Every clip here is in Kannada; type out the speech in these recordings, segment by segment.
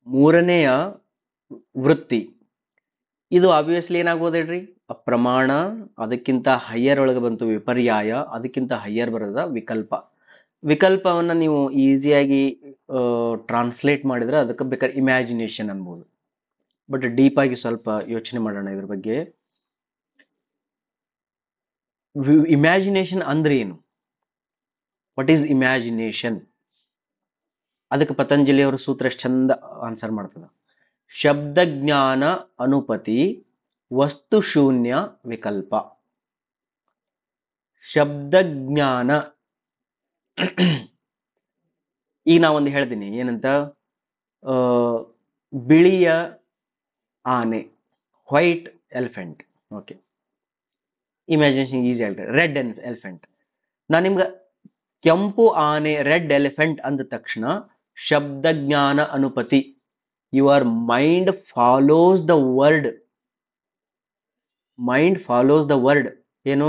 ಮೂರನೆಯ ವೃತ್ತಿ. ಇದು ಆಬ್ವಿಯಸ್ಲಿ ಏನಾಗ್ಬೋದು ಹೇಳ್ರಿ, ಪ್ರಮಾಣ, ಅದಕ್ಕಿಂತ ಹೈಯರ್ ಒಳಗೆ ಬಂತು ವಿಪರ್ಯಾಯ, ಅದಕ್ಕಿಂತ ಹೈಯರ್ ಬರೋದ ವಿಕಲ್ಪ. ವಿಕಲ್ಪವನ್ನ ನೀವು ಈಸಿಯಾಗಿ ಟ್ರಾನ್ಸ್ಲೇಟ್ ಮಾಡಿದ್ರೆ ಅದಕ್ಕೆ ಬೇಕಾದ್ರೆ ಇಮ್ಯಾಜಿನೇಷನ್ ಅನ್ಬೋದು. ಬಟ್ ಡೀಪ್ ಆಗಿ ಸ್ವಲ್ಪ ಯೋಚನೆ ಮಾಡೋಣ ಇದ್ರ ಬಗ್ಗೆ. ಇಮ್ಯಾಜಿನೇಷನ್ ಅಂದ್ರೆ ಏನು? What is imagination? ಅದಕ್ಕೆ ಪತಂಜಲಿ ಅವರ ಸೂತ್ರ ಎಷ್ಟು ಚಂದ ಆನ್ಸರ್ ಮಾಡ್ತದ. ಶಬ್ದಜ್ಞಾನ ಅನುಪತಿ ವಸ್ತು ಶೂನ್ಯ ವಿಕಲ್ಪ. ಶಬ್ದಜ್ಞಾನ ಈಗ ನಾವೊಂದು ಹೇಳ್ತೀನಿ ಏನಂತ, ಬಿಳಿಯ ಆನೆ, white elephant. Okay, imagination easy ಆಗ್ತದೆ. Red elephant. ನಾನು ನಿಮ್ಗೆ ಕೆಂಪು ಆನೆ, ರೆಡ್ ಎಲಿಫೆಂಟ್ ಅಂದ ತಕ್ಷಣ ಶಬ್ದಜ್ಞಾನ ಅನುಪತಿ, your mind follows the word. Mind follows the word. ಏನು?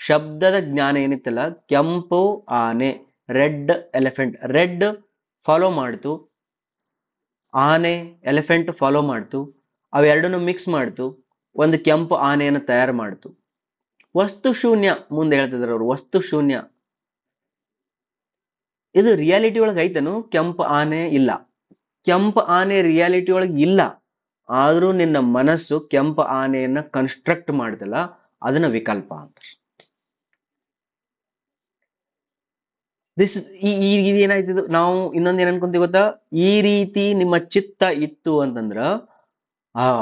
ಶಬ್ದದ ಜ್ಞಾನ ಏನಿತ್ತಲ್ಲ, ಕೆಂಪು ಆನೆ, ರೆಡ್ ಎಲಿಫೆಂಟ್. ರೆಡ್ ಫಾಲೋ ಮಾಡ್ತು, ಆನೆ ಎಲಿಫೆಂಟ್ ಫಾಲೋ ಮಾಡ್ತು, ಅವೆರಡನ್ನು ಮಿಕ್ಸ್ ಮಾಡ್ತು, ಒಂದು ಕೆಂಪು ಆನೆಯನ್ನು ತಯಾರು ಮಾಡ್ತು. ವಸ್ತು ಶೂನ್ಯ ಮುಂದೆ ಹೇಳ್ತಿದ್ರು ಅವರು, ವಸ್ತು ಶೂನ್ಯ. ಇದು ರಿಯಾಲಿಟಿ ಒಳಗೆ ಐತನು ಕೆಂಪು ಆನೆ? ಇಲ್ಲ. ಕೆಂಪು ಆನೆ ರಿಯಾಲಿಟಿ ಒಳಗೆ ಇಲ್ಲ, ಆದ್ರೂ ನಿನ್ನ ಮನಸ್ಸು ಕೆಂಪು ಆನೆಯನ್ನ ಕನ್ಸ್ಟ್ರಕ್ಟ್ ಮಾಡ್ತಲ್ಲ, ಅದನ್ನ ವಿಕಲ್ಪ ಅಂತ. ಏನಾಯ್ತಿದ್ದು, ನಾವು ಇನ್ನೊಂದ್ ಏನ್ ಅನ್ಕೊಂತೀವಿ ಗೊತ್ತಾ, ಈ ರೀತಿ ನಿಮ್ಮ ಚಿತ್ತ ಇತ್ತು ಅಂತಂದ್ರ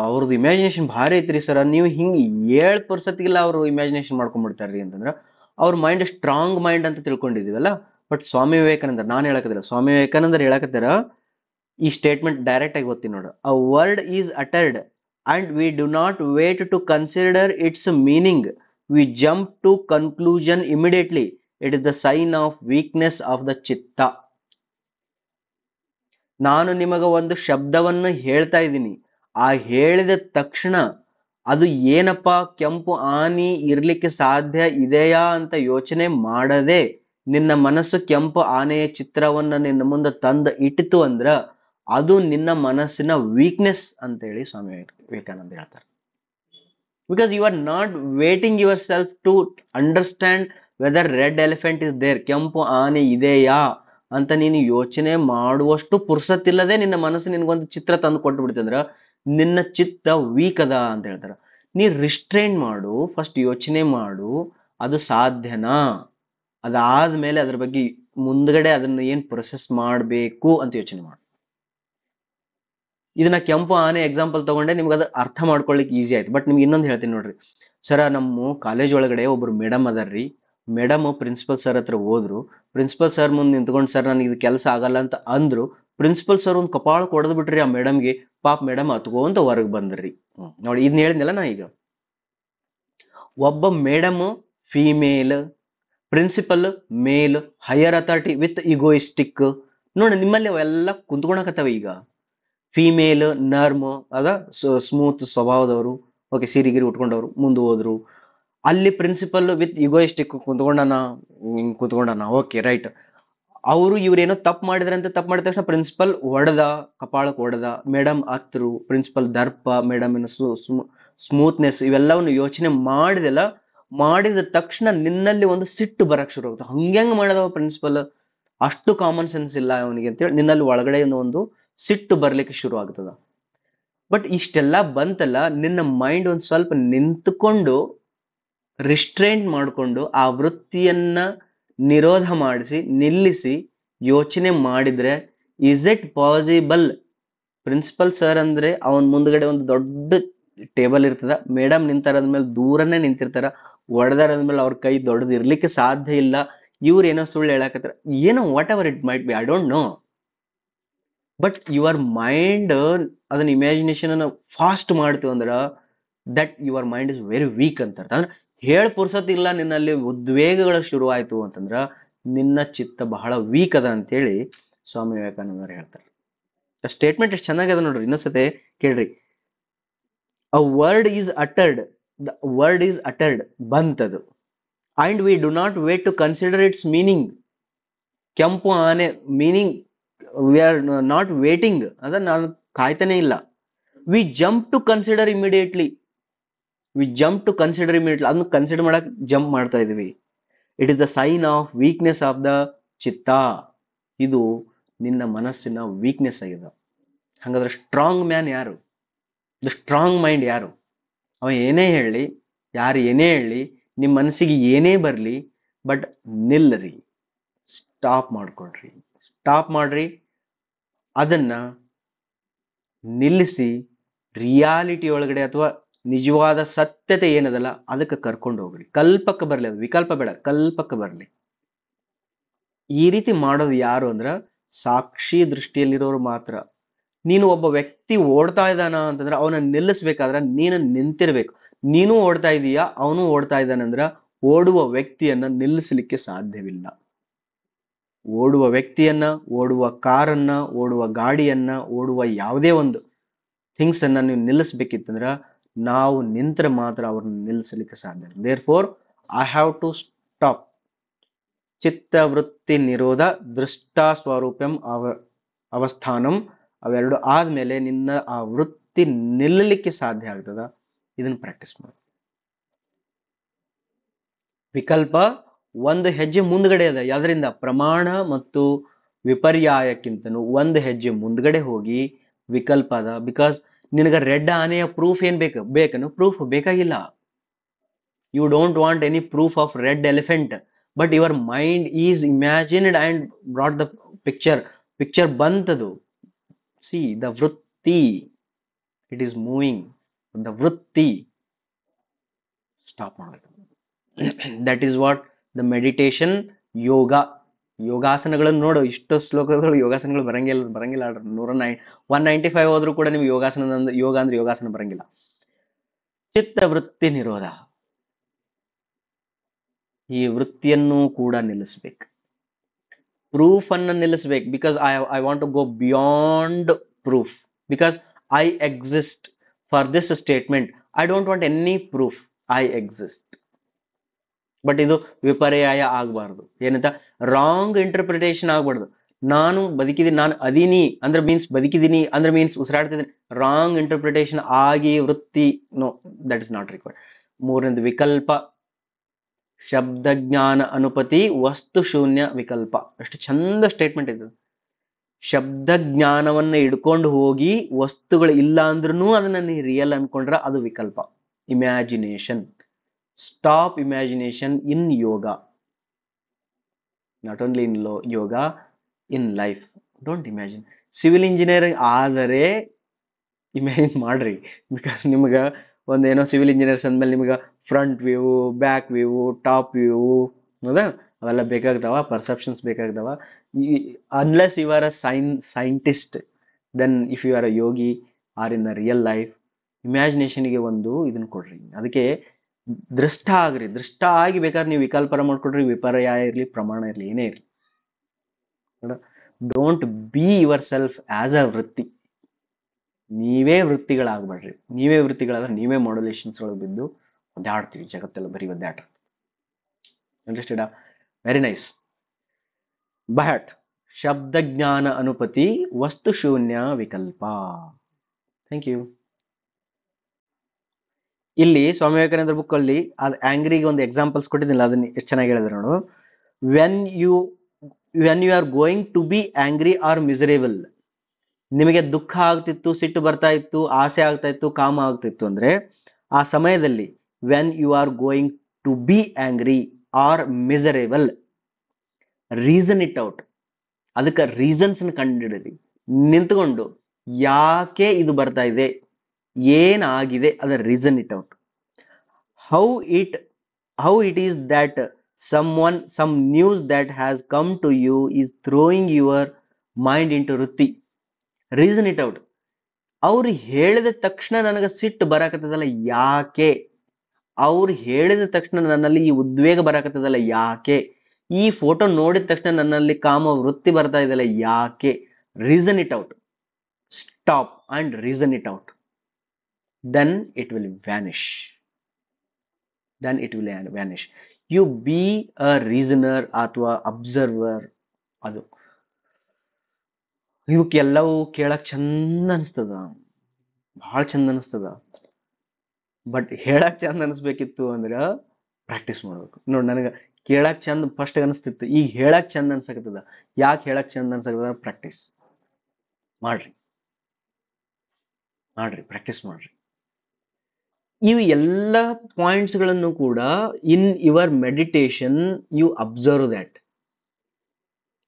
ಅವ್ರದ್ದು ಇಮ್ಯಾಜಿನೇಷನ್ ಭಾರಿ ಐತ್ರಿ ಸರ್, ನೀವು ಹಿಂಗ್ 7% ಅವ್ರು ಇಮ್ಯಾಜಿನೇಷನ್ ಮಾಡ್ಕೊಂಡ್ಬಿಡ್ತಾರ್ರಿ ಅಂತಂದ್ರ ಅವ್ರ ಮೈಂಡ್ ಸ್ಟ್ರಾಂಗ್ ಮೈಂಡ್ ಅಂತ ತಿಳ್ಕೊಂಡಿದೀವಲ್ಲ. ಬಟ್ ಸ್ವಾಮಿ ವಿವೇಕಾನಂದ, ನಾನು ಹೇಳಕತ್ತಿಲ್ಲ, ಸ್ವಾಮಿ ವಿವೇಕಾನಂದರು ಹೇಳಕತ್ತಾರ ಈ ಸ್ಟೇಟ್ಮೆಂಟ್ ಡೈರೆಕ್ಟ್ ಆಗಿ ಓದ್ತೀನಿ ನೋಡ್ರಿ. A word is uttered and we do not wait to consider its meaning, we jump to conclusion immediately, it is the sign of weakness of the ಚಿತ್ತ. ನಾನು ನಿಮಗ ಒಂದು ಶಬ್ದವನ್ನು ಹೇಳ್ತಾ ಇದ್ದೀನಿ, ಆ ಹೇಳಿದ ತಕ್ಷಣ ಅದು ಏನಪ್ಪಾ ಕೆಂಪು ಆನಿ ಇರ್ಲಿಕ್ಕೆ ಸಾಧ್ಯ ಇದೆಯಾ ಅಂತ ಯೋಚನೆ ಮಾಡದೆ ನಿನ್ನ ಮನಸ್ಸು ಕೆಂಪು ಆನೆಯ ಚಿತ್ರವನ್ನ ನಿನ್ನ ಮುಂದೆ ತಂದ ಇಟ್ಟಿತು ಅಂದ್ರ ಅದು ನಿನ್ನ ಮನಸ್ಸಿನ ವೀಕ್ನೆಸ್ ಅಂತ ಹೇಳಿ ಸ್ವಾಮಿ ವಿವೇಕಾನಂದ ಹೇಳ್ತಾರೆ. Because you are not waiting your self to understand whether red elephant is there, ಕೆಂಪು ಆನೆ ಇದೆಯಾ ಅಂತ ನೀನು ಯೋಚನೆ ಮಾಡುವಷ್ಟು ಪುರ್ಸತ್ತಿಲ್ಲದೆ ನಿನ್ನ ಮನಸ್ಸು ನಿನ್ಗೊಂದು ಚಿತ್ರ ತಂದು ಕೊಟ್ಟು ಬಿಡ್ತಂದ್ರ ನಿನ್ನ ಚಿತ್ತ ವೀಕ್ ಅದ ಅಂತ ಹೇಳ್ತಾರ. ನೀ ರಿಸ್ಟ್ರೈನ್ ಮಾಡು, ಫಸ್ಟ್ ಯೋಚನೆ ಮಾಡು, ಅದು ಸಾಧ್ಯನಾ, ಅದಾದ್ಮೇಲೆ ಅದ್ರ ಬಗ್ಗೆ ಮುಂದ್ಗಡೆ ಅದನ್ನ ಏನ್ ಪ್ರೊಸೆಸ್ ಮಾಡಬೇಕು ಅಂತ ಯೋಚನೆ ಮಾಡು. ಇದನ್ನ ಕೆಂಪು ಆನೆ ಎಕ್ಸಾಂಪಲ್ ತಗೊಂಡೆ ನಿಮ್ಗೆ ಅದು ಅರ್ಥ ಮಾಡ್ಕೊಳ್ಳಿಕ್ ಈಸಿ ಆಯ್ತು. ಬಟ್ ನಿಮ್ಗೆ ಇನ್ನೊಂದು ಹೇಳ್ತೀನಿ ನೋಡ್ರಿ ಸರ, ನಮ್ಮ ಕಾಲೇಜ್ ಒಳಗಡೆ ಒಬ್ರು ಮೇಡಮ್ ಅದಾರ್ರಿ. ಮೇಡಮ್ ಪ್ರಿನ್ಸಿಪಲ್ ಸರ್ ಹತ್ರ ಹೋದ್ರು, ಪ್ರಿನ್ಸಿಪಲ್ ಸರ್ ಮುಂದೆ ನಿಂತ್ಕೊಂಡು ಸರ್ ನನಗೆ ಇದು ಕೆಲಸ ಆಗಲ್ಲ ಅಂತ ಅಂದ್ರು. ಪ್ರಿನ್ಸಿಪಲ್ ಸರ್ ಒಂದು ಕಪಾಳ ಕೊಡದ್ ಬಿಟ್ರಿ ಆ ಮೇಡಮ್ಗೆ. ಪಾಪ ಮೇಡಮ್ ಹತ್ಕೊಂತ ಹೊರಗೆ ಬಂದ್ರಿ. ನೋಡಿ ಇದನ್ನ ಹೇಳಿದ್ನಲ್ಲ ನಾ ಈಗ. ಒಬ್ಬ madam female, principal male, higher authority with egoistic. ನೋಡಿ ನಿಮ್ಮಲ್ಲಿ ಅವೆಲ್ಲ ಕುಂತ್ಕೊಳಕತ್ತವ ಈಗ. ಫೀಮೇಲ್ ನರ್ಮ್ ಅದ ಸ್ಮೂತ್ ಸ್ವಭಾವದವರು, ಓಕೆ, ಸಿರಿಗಿರಿ ಉಟ್ಕೊಂಡವ್ರು ಮುಂದೆ ಹೋದ್ರು. ಅಲ್ಲಿ ಪ್ರಿನ್ಸಿಪಲ್ ವಿತ್ ಇಗೋಯಿಸ್ಟಿಕ್ ಕುಂತ್ಕೊಂಡನ, ಓಕೆ ರೈಟ್. ಅವರು ಇವ್ರೇನೋ ತಪ್ಪು ಮಾಡಿದ್ರೆ ಅಂತ, ತಪ್ಪು ಮಾಡಿದ ತಕ್ಷಣ ಪ್ರಿನ್ಸಿಪಲ್ ಹೊಡೆದ, ಕಪಾಳಕ್ಕೆ ಹೊಡೆದ, ಮೇಡಮ್ ಹತ್ರು, ಪ್ರಿನ್ಸಿಪಲ್ ದರ್ಪ, ಮೇಡಮ್ ಸ್ಮೂತ್ನೆಸ್, ಇವೆಲ್ಲವನ್ನು ಯೋಚನೆ ಮಾಡಿದ ತಕ್ಷಣ ನಿನ್ನಲ್ಲಿ ಒಂದು ಸಿಟ್ಟು ಬರಕ್ ಶುರು ಆಗುತ್ತೆ. ಹಂಗ್ಯಾಂಗ್ ಮಾಡದವ ಪ್ರಿನ್ಸಿಪಲ್, ಅಷ್ಟು ಕಾಮನ್ ಸೆನ್ಸ್ ಇಲ್ಲ ಅವನಿಗೆ ಅಂತೇಳಿ ನಿನ್ನಲ್ಲಿ ಒಳಗಡೆ ಒಂದು ಸಿಟ್ಟು ಬರ್ಲಿಕ್ಕೆ ಶುರು ಆಗ್ತದ. ಬಟ್ ಇಷ್ಟೆಲ್ಲ ಬಂತಲ್ಲ, ನಿನ್ನ ಮೈಂಡ್ ಒಂದು ಸ್ವಲ್ಪ ನಿಂತ್ಕೊಂಡು ರಿಸ್ಟ್ರೈಂಟ್ ಮಾಡಿಕೊಂಡು ಆ ವೃತ್ತಿಯನ್ನ ನಿರೋಧ ಮಾಡಿಸಿ ನಿಲ್ಲಿಸಿ ಯೋಚನೆ ಮಾಡಿದ್ರೆ, is it possible? Principal sir ಅಂದ್ರೆ ಅವನ್ ಮುಂದ್ಗಡೆ ಒಂದು ದೊಡ್ಡ ಟೇಬಲ್ ಇರ್ತದ, ಮೇಡಮ್ ನಿಂತಾರದ್ಮೇಲೆ ದೂರನೇ ನಿಂತಿರ್ತಾರ, ಒಡೆದಾರದ್ಮೇಲೆ ಅವ್ರ ಕೈ ದೊಡ್ಡದು ಇರ್ಲಿಕ್ಕೆ ಸಾಧ್ಯ ಇಲ್ಲ, ಇವ್ರು ಏನೋ ಸುಳ್ಳು ಹೇಳಕತ್ತಾರ, ಏನೋ whatever it might be, I don't know. But your mind ಅದನ್ನ ಇಮ್ಯಾಜಿನೇಷನ್ ಅನ್ನ ಫಾಸ್ಟ್ ಮಾಡ್ತು ಅಂದ್ರ that your mind is very weak ಅಂತ ಅರ್ಥ. ಅಂದ್ರೆ ಹೇಳ್ ಪುರ್ಸತ್ತಿಲ್ಲ, ನಿನ್ನಲ್ಲಿ ಉದ್ವೇಗಗಳು ಶುರುವಾಯ್ತು ಅಂತಂದ್ರ ನಿನ್ನ ಚಿತ್ತ ಬಹಳ ವೀಕ್ ಅದ ಅಂತೇಳಿ ಸ್ವಾಮಿ ವಿವೇಕಾನಂದರು ಹೇಳ್ತಾರೆ. ಸ್ಟೇಟ್ಮೆಂಟ್ ಎಷ್ಟು ಚೆನ್ನಾಗದ ನೋಡ್ರಿ, ಇನ್ನೊಂದ್ಸತೆ ಕೇಳ್ರಿ. A word is uttered, the word is uttered ಬಂತದು, and we do not wait to consider its meaning. ಕೆಂಪು ಆನೆ meaning we are not waiting, ಅಂದ್ರೆ ನಾನು ಕಾಯ್ತಾನೆ ಇಲ್ಲ. We jump to consider immediately. ಅದನ್ನು ಕನ್ಸಿಡರ್ ಮಾಡಕ್ ಜಂಪ್ ಮಾಡ್ತಾ ಇದೀವಿ. It is the sign of weakness of the ಚಿತ್ತ. ಇದು ನಿನ್ನ ಮನಸ್ಸಿನ ವೀಕ್ನೆಸ್ ಆಗಿದೆ. ಹಾಗಾದ್ರೆ ಸ್ಟ್ರಾಂಗ್ ಮ್ಯಾನ್ ಯಾರು? ದ ಸ್ಟ್ರಾಂಗ್ ಮೈಂಡ್ ಯಾರು? ಅವ ಏನೇ ಹೇಳಿ, ಯಾರು ಏನೇ ಹೇಳಿ, ನಿಮ್ಮ ಮನಸ್ಸಿಗೆ ಏನೇ ಬರಲಿ, ಬಟ್ ನಿಲ್ಲರಿ, ಸ್ಟಾಪ್ ಮಾಡ್ರಿ. ಅದನ್ನ ನಿಲ್ಲಿಸಿ ರಿಯಾಲಿಟಿ ಒಳಗಡೆ ಅಥವಾ ನಿಜವಾದ ಸತ್ಯತೆ ಏನದಲ್ಲ ಅದಕ್ಕೆ ಕರ್ಕೊಂಡು ಹೋಗ್ರಿ. ಕಲ್ಪಕ್ಕೆ ಬರಲಿ, ಅದು ವಿಕಲ್ಪ ಬೇಡ, ಕಲ್ಪಕ್ಕೆ ಬರಲಿ. ಈ ರೀತಿ ಮಾಡೋದು ಯಾರು ಅಂದ್ರ ಸಾಕ್ಷಿ ದೃಷ್ಟಿಯಲ್ಲಿರೋರು ಮಾತ್ರ. ನೀನು ಒಬ್ಬ ವ್ಯಕ್ತಿ ಓಡ್ತಾ ಇದ್ದಾನ ಅಂತಂದ್ರೆ ಅವನ ನಿಲ್ಲಿಸ್ಬೇಕಾದ್ರೆ ನೀನು ನಿಂತಿರ್ಬೇಕು. ನೀನು ಓಡ್ತಾ ಇದೀಯಾ, ಅವನು ಓಡ್ತಾ ಇದ್ದಾನಂದ್ರ ಓಡುವ ವ್ಯಕ್ತಿಯನ್ನ ನಿಲ್ಲಿಸಲಿಕ್ಕೆ ಸಾಧ್ಯವಿಲ್ಲ. ಓಡುವ ವ್ಯಕ್ತಿಯನ್ನ, ಓಡುವ ಕಾರನ್ನ, ಓಡುವ ಗಾಡಿಯನ್ನ, ಓಡುವ ಯಾವುದೇ ಒಂದು ಥಿಂಗ್ಸ್ ಅನ್ನ ನೀವು ನಿಲ್ಲಿಸ್ಬೇಕಿತ್ತಂದ್ರ ನಾವು ನಿಂತರೆ ಮಾತ್ರ ಅವ್ರನ್ನ ನಿಲ್ಲಿಸಲಿಕ್ಕೆ ಸಾಧ್ಯ. Therefore I have to stop. ಚಿತ್ತವೃತ್ತಿ ನಿರೋಧ, ದೃಷ್ಟಾ ಸ್ವರೂಪಂ ಅವಸ್ಥಾನಂ, ಅವೆರಡು ಆದ್ಮೇಲೆ ನಿನ್ನ ಆ ವೃತ್ತಿ ನಿಲ್ಲಲಿಕ್ಕೆ ಸಾಧ್ಯ ಆಗ್ತದ. ಇದನ್ನ ಪ್ರಾಕ್ಟೀಸ್ ಮಾಡಿ. ವಿಕಲ್ಪ ಒಂದು ಹೆಜ್ಜೆ ಮುಂದ್ಗಡೆ ಅದ. ಯಾವ್ದ್ರಿಂದ? ಪ್ರಮಾಣ ಮತ್ತು ವಿಪರ್ಯಾಯಕ್ಕಿಂತನೂ ಒಂದು ಹೆಜ್ಜೆ ಮುಂದ್ಗಡೆ ಹೋಗಿ ವಿಕಲ್ಪ ಅದ. ಬಿಕಾಸ್ ನಿನಗ ರೆಡ್ ಆನೆಯ ಪ್ರೂಫ್ ಏನ್ ಬೇಕನ್ನು? ಪ್ರೂಫ್ ಬೇಕಾಗಿಲ್ಲ. You don't want any proof of red elephant, but your mind is imagined and brought the picture ಬಂತದು. ಸಿ ದ ವೃತ್ತಿ, ಇಟ್ ಈಸ್ ಮೂವಿಂಗ್. ದ ವೃತ್ತಿ ಸ್ಟಾಪ್ ಮಾಡಬೇಕು. That is what the meditation yoga. ಯೋಗಾಸನಗಳನ್ನು ನೋಡು, ಇಷ್ಟು ಶ್ಲೋಕಗಳು ಯೋಗಾಸನಗಳು ಬರಂಗಿಲ್ಲ. 195 ಹೋದ್ರೂ ಕೂಡ ನಿಮ್ಗೆ ಯೋಗ ಅಂದ್ರೆ ಯೋಗಾಸನ ಬರಂಗಿಲ್ಲ. ಚಿತ್ತ ವೃತ್ತಿ ನಿರೋಧ, ಈ ವೃತ್ತಿಯನ್ನು ಕೂಡ ನಿಲ್ಲಿಸ್ಬೇಕು. ಪ್ರೂಫ್ ಅನ್ನ ನಿಲ್ಲಿಸ್ಬೇಕು. Because I want to go beyond proof. Because I exist for this statement. I don't want any proof. I exist. But ಇದು ವಿಪರ್ಯಾಯ ಆಗಬಾರ್ದು. ಏನಂತ? ರಾಂಗ್ ಇಂಟರ್ಪ್ರಿಟೇಷನ್ ಆಗ್ಬಾರ್ದು. ನಾನು ಬದುಕಿದ್ದೀನಿ, ನಾನು ಅದೀನಿ ಅಂದ್ರೆ ಮೀನ್ಸ್ ಬದುಕಿದ್ದೀನಿ ಅಂದ್ರೆ ಮೀನ್ಸ್ ಉಸಿರಾಡ್ತಿದ್ದೀನಿ. ರಾಂಗ್ ಇಂಟರ್ಪ್ರಿಟೇಷನ್ ಆಗಿ ವೃತ್ತಿ, no, that is not required. ಮೂರನೇದು ವಿಕಲ್ಪ, ಶಬ್ದ ಜ್ಞಾನ ಅನುಪತಿ, ವಸ್ತು ಶೂನ್ಯ ವಿಕಲ್ಪ. ಎಷ್ಟು ಚಂದ ಸ್ಟೇಟ್ಮೆಂಟ್ ಇದು. ಶಬ್ದ ಜ್ಞಾನವನ್ನ ಇಡ್ಕೊಂಡು ಹೋಗಿ ವಸ್ತುಗಳು ಇಲ್ಲ ಅಂದ್ರೂ ಅದನ್ನ ನೀ ರಿಯಲ್ ಅನ್ಕೊಂಡ್ರ ಅದು ವಿಕಲ್ಪ. Imagination. Stop imagination in yoga. Not only in yoga, in life. Don't imagine. Civil engineering ಆದರೆ ಇಮ್ಯಾಜಿನ್ ಮಾಡ್ರಿ. ಬಿಕಾಸ್ ನಿಮ್ಗೆ ಒಂದೇನೋ ಸಿವಿಲ್ ಇಂಜಿನಿಯರ್ಸ್ ಅಂದ್ಮೇಲೆ ನಿಮ್ಗೆ front view, back view, top view, ಹೌದಾ, ಅವೆಲ್ಲ ಬೇಕಾಗ್ತಾವ. ಪರ್ಸೆಪ್ಷನ್ಸ್ ಬೇಕಾಗ್ತಾವ. Unless you are a scientist, then if you are a yogi or in a real life, ಇಮ್ಯಾಜಿನೇಷನ್ಗೆ ಒಂದು ಇದನ್ನ ಕೊಡ್ರಿ. ಅದಕ್ಕೆ ದೃಷ್ಟ ಆಗ್ರಿ. ದೃಷ್ಟ ಆಗಿ ಬೇಕಾದ್ರೆ ನೀವು ವಿಕಲ್ಪನ ಮಾಡ್ಕೊಡ್ರಿ. ವಿಪರ್ಯಾಯ ಇರ್ಲಿ, ಪ್ರಮಾಣ ಇರ್ಲಿ, ಏನೇ ಇರ್ಲಿ. Don't be your self as a ವೃತ್ತಿ. ನೀವೇ ವೃತ್ತಿಗಳಾಗ್ಬೇಡ್ರಿ. ನೀವೇ ವೃತ್ತಿಗಳಾದ್ರೆ ನೀವೇ ಮಾಡ್ಯುಲೇಷನ್ಸ್ ಒಳಗೆ ಬಿದ್ದು ಒದ್ದಾಡ್ತೀವಿ. ಜಗತ್ತೆಲ್ಲ ಬರೀ ಒದ್ದಾಟ. ಅಂಡರ್ಸ್ಟ್ಯಾಂಡ್? Very nice. ಬಟ್ ಶಬ್ದ ಜ್ಞಾನ ಅನುಪತಿ, ವಸ್ತು ಶೂನ್ಯ ವಿಕಲ್ಪ. Thank you. ಇಲ್ಲಿ ಸ್ವಾಮಿ ವಿವೇಕಾನಂದ ಬುಕ್ ಅಲ್ಲಿ ಅದು ಆಂಗ್ರಿಗೆ ಒಂದು ಎಕ್ಸಾಂಪಲ್ಸ್ ಕೊಟ್ಟಿದ್ದಿಲ್ಲ, ಅದನ್ನ ಎಷ್ಟು ಚೆನ್ನಾಗಿ ಹೇಳಿದ್ರು ನೋಡು. When you are going to be angry or miserable, ನಿಮಗೆ ದುಃಖ ಆಗ್ತಿತ್ತು, ಸಿಟ್ಟು ಬರ್ತಾ ಇತ್ತು, ಆಸೆ ಆಗ್ತಾ ಇತ್ತು, ಕಾಮ ಆಗ್ತಿತ್ತು ಅಂದ್ರೆ ಆ ಸಮಯದಲ್ಲಿ when you are going to be angry or miserable, reason it out. ಅದಕ್ಕೆ ರೀಸನ್ಸ್ ಕಂಡುಹಿಡಿರಿ. ನಿಂತ್ಕೊಂಡು ಯಾಕೆ ಇದು ಬರ್ತಾ ಇದೆ, ಏನಾಗಿದೆ, ಅದರ reason it out. How it is that some news that has come to you is throwing your mind into ವೃತ್ತಿ. Reason it out. ಅವ್ರು ಹೇಳಿದ ತಕ್ಷಣ ನನಗೆ ಸಿಟ್ಟು ಬರಾಕತ್ತದಲ್ಲ, ಯಾಕೆ? ಅವ್ರು ಹೇಳಿದ ತಕ್ಷಣ ನನ್ನಲ್ಲಿ ಈ ಉದ್ವೇಗ ಬರಾಕತ್ತದಲ್ಲ, ಯಾಕೆ? ಈ ಫೋಟೋ ನೋಡಿದ ತಕ್ಷಣ ನನ್ನಲ್ಲಿ ಕಾಮ ವೃತ್ತಿ ಬರ್ತಾ ಇದೆಯಲ್ಲ, ಯಾಕೆ? Reason it out. Stop and reason it out. then it will vanish. You be a reasoner ಅಥವಾ ಅಬ್ಸರ್ವರ್. ಅದು ಇವಕ್ಕೆಲ್ಲವೂ ಕೇಳಕ್ ಚಂದ ಅನಿಸ್ತದ, ಬಹಳ ಚಂದ ಅನಿಸ್ತದ. ಬಟ್ ಹೇಳಕ್ ಚಂದ ಅನಿಸ್ಬೇಕಿತ್ತು ಅಂದ್ರ ಪ್ರಾಕ್ಟೀಸ್ ಮಾಡ್ಬೇಕು. ನೋಡಿ, ನನಗೆ ಕೇಳಕ್ ಚಂದ ಫಸ್ಟ್ ಅನಿಸ್ತಿತ್ತು, ಈಗ ಹೇಳಕ್ ಚಂದ ಅನ್ಸಕತ್ತದ. ಯಾಕೆ ಹೇಳಕ್ ಚಂದ ಅನ್ಸಕತ್ತದ? ಪ್ರಾಕ್ಟೀಸ್ ಮಾಡ್ರಿ, ಪ್ರಾಕ್ಟೀಸ್ ಮಾಡ್ರಿ. ಇವು ಎಲ್ಲ ಪಾಯಿಂಟ್ಸ್ ಗಳನ್ನು ಕೂಡ in your meditation you observe that.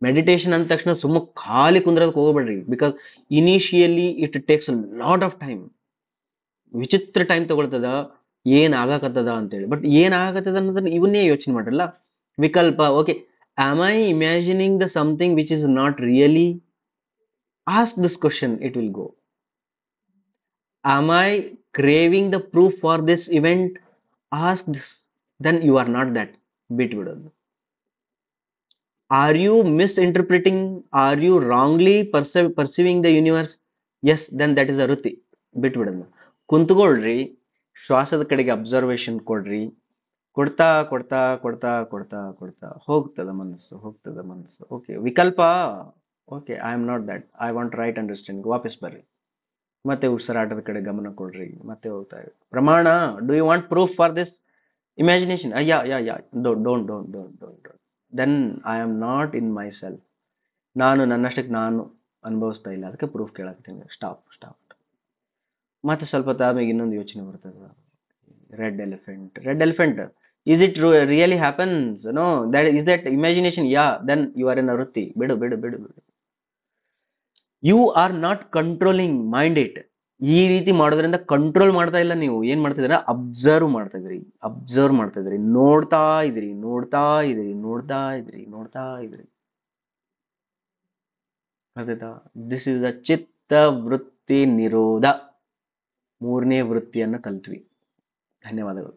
Meditation ಅಂದ ತಕ್ಷಣ ಸುಮ್ಮ ಖಾಲಿ ಕುಂದ್ರದಕ್ಕೆ ಹೋಗಬೇಡ್ರಿ. Because initially it takes a lot of time. ವಿಚಿತ್ರ ಟೈಮ್ ತಗೊಳ್ತದ ಏನ್ ಆಗಾಕತ್ತದ ಅಂತೇಳಿ. ಬಟ್ ಏನ್ ಆಗಾಕತ್ತದ ಅನ್ನೋದನ್ನ ಇವನ್ನೇ ಯೋಚನೆ ಮಾಡ್ರಲ್ಲ. ವಿಕಲ್ಪ, okay, am I imagining the something which is not really? Ask this question, it will go. Am I craving the proof for this event? Ask this. Then you are not that. ಬಿಟ್ಬಿಡೋದು. Are you misinterpreting? Are you wrongly perceiving the universe? Yes, then that is a ವೃತ್ತಿ. ಬಿಟ್ಬಿಡೋದು. ಕುಂತ್ಕೊಳ್ರಿ, ಶ್ವಾಸದ ಕಡೆಗೆ ಅಬ್ಸರ್ವೇಷನ್ ಕೊಡ್ರಿ. ಕೊಡ್ತಾ ಕೊಡ್ತಾ ಕೊಡ್ತಾ ಕೊಡ್ತಾ ಕೊಡ್ತಾ ಹೋಗ್ತದ ಮನಸ್ಸು. ಓಕೆ, ವಿಕಲ್ಪ, okay, I am not that, I want right understanding. ವಾಪಸ್ ಬರ್ರಿ, ಮತ್ತೆ ಉಸಿರಾಟದ ಕಡೆ ಗಮನ ಕೊಡ್ರಿ, ಮತ್ತೆ ಹೋಗ್ತಾ ಇರಿ. ಪ್ರಮಾಣ, do you want proof for this imagination? Yeah don't. Then I am not in my self. ನಾನು ನನ್ನಷ್ಟಕ್ಕೆ ನಾನು ಅನುಭವಿಸ್ತಾ ಇಲ್ಲ, ಅದಕ್ಕೆ ಪ್ರೂಫ್ ಕೇಳಾಕ್ತೀನಿ. ಸ್ಟಾಪ್. ಮತ್ತೆ ಸ್ವಲ್ಪ ಆಮೇಲೆ ಇನ್ನೊಂದು ಯೋಚನೆ ಬರ್ತದೆ. Red elephant, is it really happens? No, is that imagination? Yeah, then you are in a ವೃತ್ತಿ. ಬಿಡು. You are not controlling mind it. ಈ ರೀತಿ ಮಾಡೋದ್ರಿಂದ ಕಂಟ್ರೋಲ್ ಮಾಡ್ತಾ ಇಲ್ಲ ನೀವು. ಏನ್ ಮಾಡ್ತಿದ್ದೀರಾ? ಅಬ್ಸರ್ವ್ ಮಾಡ್ತಾ ಇದ್ರಿ. ನೋಡ್ತಾ ಇದ್ರಿ. ಅರ್ಥಾಯ್ತಾ? ದಿಸ್ ಇಸ್ ದ ಚಿತ್ತ ವೃತ್ತಿ ನಿರೋಧ. 3ನೇ ವೃತ್ತಿಯನ್ನ ಕಲ್ತ್ವಿ. ಧನ್ಯವಾದಗಳು.